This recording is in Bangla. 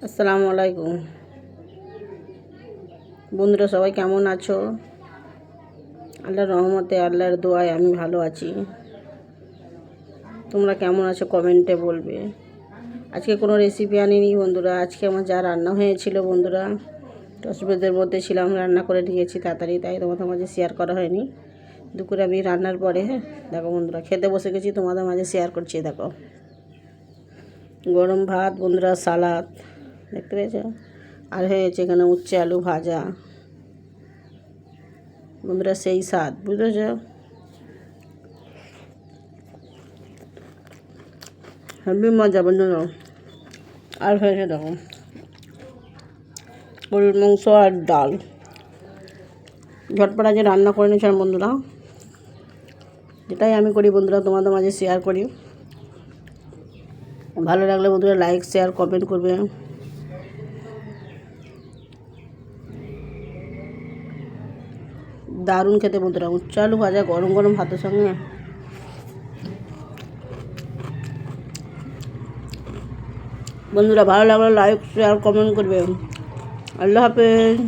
আসসালামু আলাইকুম বন্ধুরা, সবাই কেমন আছো? আল্লাহর রহমতে, আল্লাহর দোয়ায় আমি ভালো আছি। তোমরা কেমন আছো কমেন্টে বলবে। আজকে কোনো রেসিপি আনিনি বন্ধুরা। আজকে আমার যা রান্না হয়েছিল বন্ধুরা, অসুবিধার মধ্যে ছিলাম, রান্না করে নিয়েছি তাড়াতাড়ি, তাই তোমাদের মাঝে শেয়ার করা হয়নি। দুপুরে আমি রান্নার পরে দেখো বন্ধুরা খেতে বসে গেছি, তোমাদের মাঝে শেয়ার করছি। দেখো গরম ভাত বন্ধুরা, সালাদ দেখতে পেয়েছো, আর হয়েছে এখানে উচ্ছে আলু ভাজা বন্ধুরা, সেই স্বাদ বুঝেছ। হেবি মজা বন্ধুরা। আর হয়েছে দেখো গরুর মাংস আর ডাল, ঝটপট আজ রান্না করে নিয়েছিলাম বন্ধুরা। যেটাই আমি করি বন্ধুরা তোমাদের মাঝে শেয়ার করি। ভালো লাগলে বন্ধুরা লাইক শেয়ার কমেন্ট করবে। দারুণ খেতে বন্ধুরা, উচ্ছে আলু ভাজা গরম গরম ভাতের সঙ্গে। বন্ধুরা ভালো লাগলে লাইক শেয়ার কমেন্ট করবে। আল্লাহ হাফেজ।